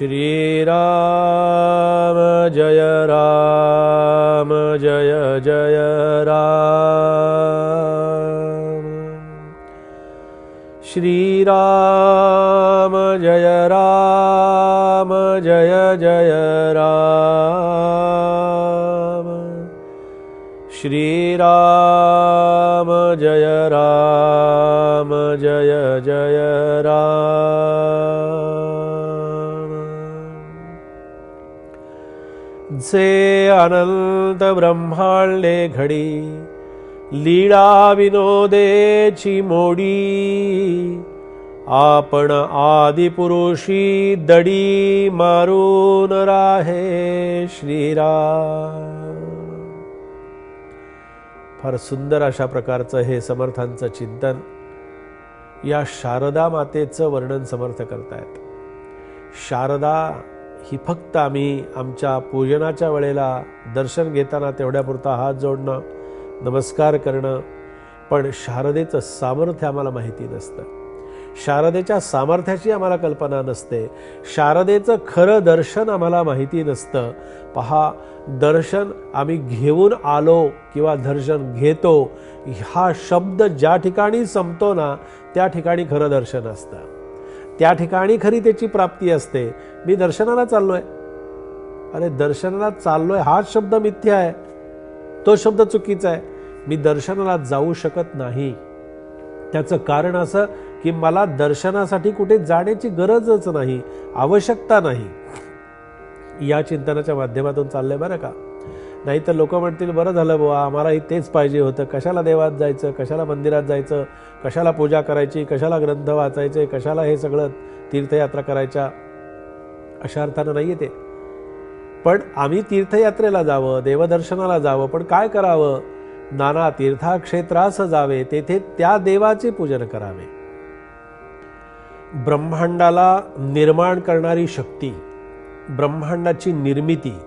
श्रीराम जय राम जय जय राम। श्रीराम जय राम जय जय राम। श्रीराम जय राम जय जय राम। जे अनंत ब्रह्मांडे घडी लीळा विनोदेची मोडी, आपण आदिपुरुषी दडी मारून राहे श्रीराम। फार सुंदर अशा प्रकारचं हे समर्थांचं चिंतन या शारदा मातेचं वर्णन समर्थ करतायत। शारदा ही फक्त आम्ही आमच्या पूजनाच्या वेळेला दर्शन घेताना तेवढ्यापुरता हात जोडणं, नमस्कार करणं, पण शारदेचं सामर्थ्य आम्हाला माहिती नसतं। शारदेच्या सामर्थ्याची आम्हाला कल्पना नसते। शारदेचं खरं दर्शन आम्हाला माहिती नसतं। पहा, दर्शन आम्ही घेऊन आलो किंवा दर्शन घेतो हा शब्द ज्या ठिकाणी संपतो ना, त्या ठिकाणी खरं दर्शन असतं, त्या ठिकाणी खरी त्याची प्राप्ती असते। मी दर्शनाला चाललोय, अरे दर्शनाला चाललोय हाच शब्द मिथ्या आहे, तो शब्द चुकीचा आहे। मी दर्शनाला जाऊ शकत नाही। त्याचं कारण असं की मला दर्शनासाठी कुठे जाण्याची गरजच नाही, आवश्यकता नाही। या चिंतनाच्या माध्यमातून चाललंय बरं का। नाही तर लोक म्हणतील बरं झालं बुवा, आम्हालाही तेच पाहिजे होतं, कशाला देवात जायचं, कशाला मंदिरात जायचं, कशाला पूजा करायची, कशाला ग्रंथ वाचायचे, कशाला हे सगळं तीर्थयात्रा करायच्या, अशा अर्थानं नाहीये ते। पण आम्ही तीर्थयात्रेला जावं, देवदर्शनाला जावं, पण काय करावं? नाना तीर्थक्षेत्रास जावे, तेथे त्या देवाचे पूजन करावे। ब्रह्मांडाला निर्माण करणारी शक्ती, ब्रह्मांडाची निर्मिती,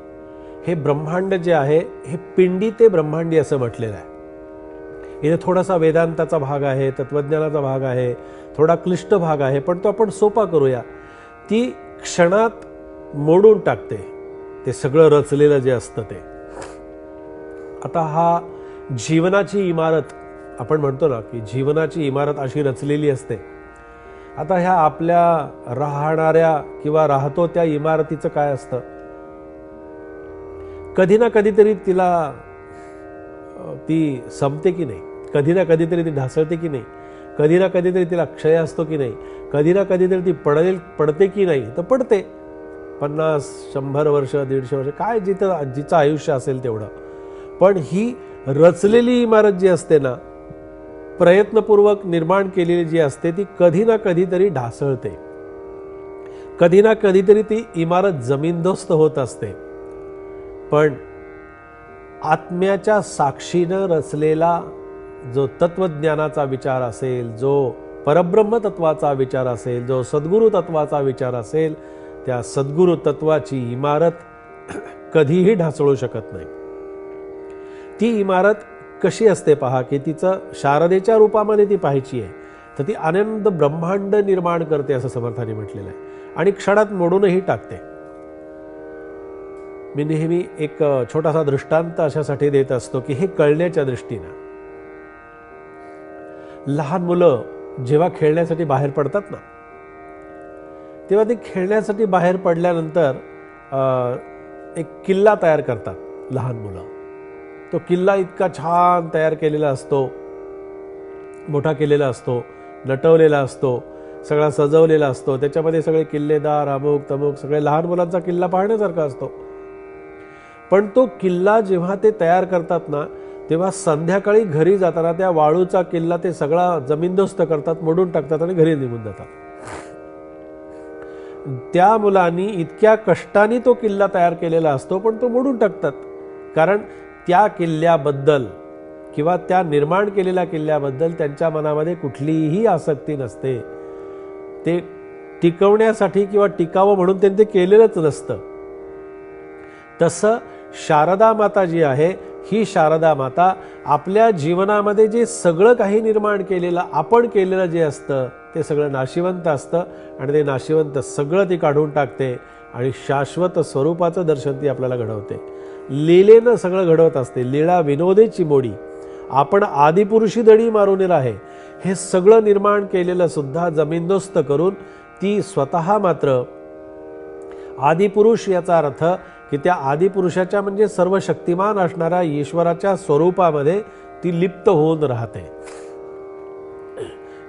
हे ब्रह्मांड जे आहे हे पिंडी ते ब्रह्मांडी असं म्हटलेलं आहे। इथे थोडासा वेदांताचा भाग आहे, तत्वज्ञानाचा भाग आहे, थोडा क्लिष्ट भाग आहे, पण तो आपण सोपा करूया। ती क्षणात मोडून टाकते ते सगळं रचलेलं जे असतं ते। आता हा जीवनाची इमारत आपण म्हणतो ना की जीवनाची इमारत अशी रचलेली असते। आता ह्या आपल्या राहणाऱ्या किंवा राहतो त्या इमारतीचं काय असतं? कधी ना कधीतरी ती संपते की नाही, कधी ना कधीतरी ती ढासळते की नाही, कधी ना कधीतरी तिला क्षय असतो की नाही, कधी ना कधीतरी ती पडते की नाही, तर पडते। 50, 100 वर्ष, 150 वर्ष, काय जिचं आयुष्य असेल तेवढं। पण ही रचलेली इमारत जी असते ना, प्रयत्नपूर्वक निर्माण केलेली जी असते, ती कधी ना कधीतरी ढासळते, कधी ना कधीतरी ती इमारत जमीनदोस्त होत असते। पण आत्म्याच्या साक्षीनं रचलेला जो तत्वज्ञानाचा विचार असेल, जो परब्रह्म तत्वाचा विचार असेल, जो सद्गुरु तत्वाचा विचार असेल, त्या सद्गुरु तत्वाची इमारत कधीही ढासळू शकत नाही। ती इमारत कशी असते पहा, की तिचं शारदेच्या रूपामध्ये ती पाहायची आहे, तर ती आनंद ब्रह्मांड निर्माण करते असं समर्थांनी म्हटलेलं आहे, आणि क्षणात मोडूनही टाकते। मी नेहमी एक छोटासा दृष्टांत अशासाठी देत असतो की हे कळण्याच्या दृष्टीनं, लहान मुलं जेव्हा खेळण्यासाठी बाहेर पडतात ना, तेव्हा ते खेळण्यासाठी बाहेर पडल्यानंतर एक किल्ला तयार करतात लहान मुलं। तो किल्ला इतका छान तयार केलेला असतो, मोठा केलेला असतो, नटवलेला असतो, सगळा सजवलेला असतो, त्याच्यामध्ये सगळे किल्लेदार अमुक तमुक सगळे लहान मुलांचा किल्ला पाहण्यासारखा असतो। पण तो किल्ला जेव्हा ते तयार करतात ना, तेव्हा संध्याकाळी घरी जाताना त्या वाळूचा किल्ला ते सगळा जमीनदोस्त करतात, मोडून टाकतात आणि घरी निघून जातात। त्या मुलांनी इतक्या कष्टाने तो किल्ला तयार केलेला असतो, पण तो मोडून टाकतात, कारण त्या किल्ल्याबद्दल किंवा त्या निर्माण केलेल्या किल्ल्याबद्दल त्यांच्या मनामध्ये कुठलीही आसक्ती नसते। ते टिकवण्यासाठी किंवा टिकावं म्हणून त्यांनी ते केलेलंच नसतं। तसं शारदा माता जी आहे, ही शारदा माता आपल्या जीवनामध्ये जे सगळं काही निर्माण केलेलं, आपण केलेलं जे असतं ते सगळं नाशिवंत असतं, आणि ते नाशिवंत सगळं ती काढून टाकते आणि शाश्वत स्वरूपाचं दर्शन ती आपल्याला घडवते. लीलेनं सगळं घडवत असते. लीळा विनोदेची मोडी, आपण आदिपुरुषी दडी मारून राहे, हे सगळं निर्माण केलेलं सुद्धा जमीनदोस्त करून ती स्वतः मात्र आदिपुरुष, याचा अर्थ की त्या आदिपुरुषाच्या म्हणजे सर्व शक्तिमान असणाऱ्या ईश्वराच्या स्वरूपामध्ये ती लिप्त होऊन राहते.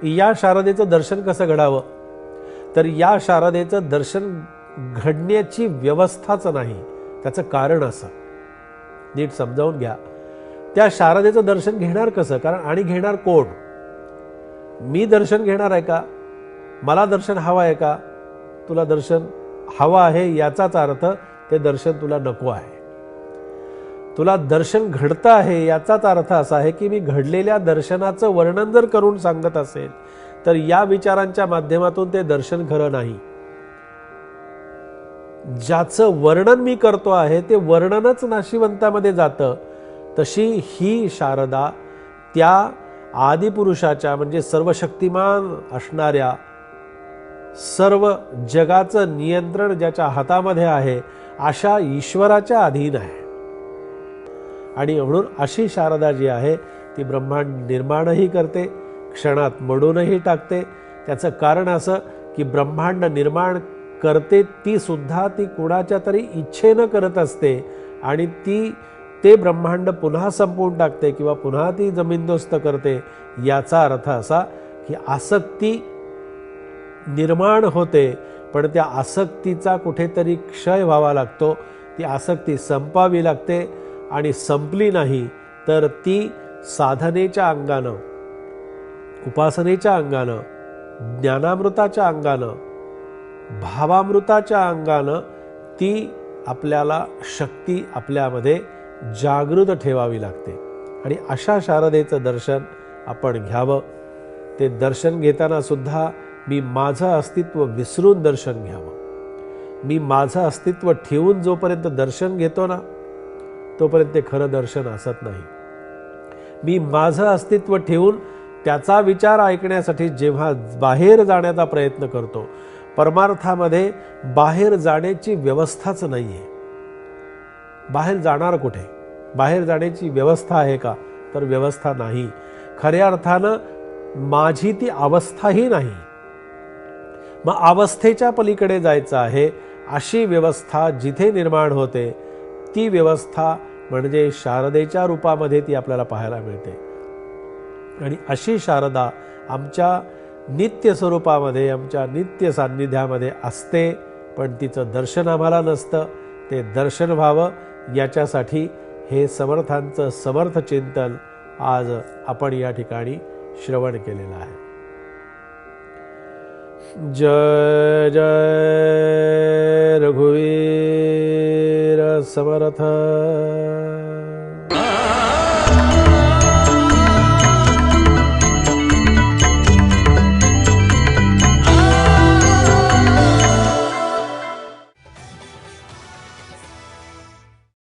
या शारदेचं दर्शन कसं घडावं, तर या शारदेचं दर्शन घडण्याची व्यवस्थाच नाही, त्याचं कारण असं नीट समजावून घ्या. त्या शारदेचं दर्शन घेणार कसं, कारण आणि घेणार कोण? मी दर्शन घेणार आहे का? मला दर्शन हवं आहे का? तुला दर्शन हवं आहे याचाच अर्थ ते दर्शन तुला नको आहे. तुला दर्शन घडतं आहे याचाच अर्थ असा आहे की मी घडलेल्या दर्शनाचं वर्णन जर करून सांगत असेल तर या विचारांच्या माध्यमातून ते दर्शन खरं नाही. ज्याचं वर्णन मी करतो आहे ते वर्णनच नाशिवंतामध्ये जातं. तशी ही शारदा त्या आदिपुरुषाच्या म्हणजे सर्वशक्तिमान असणाऱ्या, सर्व जगाचं नियंत्रण ज्याच्या हातामध्ये आहे अशा ईश्वराच्या अधीन आहे. आणि म्हणून अशी शारदा जी आहे ती ब्रह्मांड निर्माणही करते, क्षणात मोडूनही टाकते. त्याचं कारण असं की ब्रह्मांड निर्माण करते ती सुद्धा ती कुणाच्या तरी इच्छेनं करत असते आणि ते ब्रह्मांड पुन्हा संपवून टाकते किंवा पुन्हा ती जमीनदोस्त करते. याचा अर्थ असा की आसक्ती निर्माण होते, पण त्या आसक्तीचा कुठेतरी क्षय व्हावा लागतो. ती आसक्ती संपावी लागते आणि संपली नाही तर ती साधनेच्या अंगानं, उपासनेच्या अंगानं, ज्ञानामृताच्या अंगानं, भावामृताच्या अंगानं ती आपल्याला शक्ती आपल्यामध्ये जागृत ठेवावी लागते. आणि अशा शारदेचं दर्शन आपण घ्यावं. ते दर्शन घेताना सुद्धा मी माझं अस्तित्व विसरून दर्शन घ्यावं. मी माझं अस्तित्व ठेवून जोपर्यंत दर्शन घेतो ना तोपर्यंत ते खरं दर्शन असत नाही. मी माझं अस्तित्व ठेवून त्याचा विचार ऐकण्यासाठी जेव्हा बाहेर जाण्याचा प्रयत्न करतो, परमार्थामध्ये बाहेर जाण्याची व्यवस्थाच नाही आहे. बाहेर जाणार कुठे? बाहेर जाण्याची व्यवस्था आहे का? तर व्यवस्था नाही. खऱ्या अर्थानं माझी ती अवस्थाही नाही. मग अवस्थेच्या पलीकडे जायचं आहे अशी व्यवस्था जिथे निर्माण होते ती व्यवस्था म्हणजे शारदेच्या रूपामध्ये ती आपल्याला पाहायला मिळते. आणि अशी शारदा आमच्या नित्य स्वरूपामध्ये, आमच्या नित्य सान्निध्यामध्ये असते, पण तिचं दर्शन आम्हाला नसतं. ते दर्शन व्हावं याच्यासाठी हे समर्थांचं समर्थ चिंतन आज आपण या ठिकाणी श्रवण केलेलं आहे. जय जय रघुवीर समर्थ.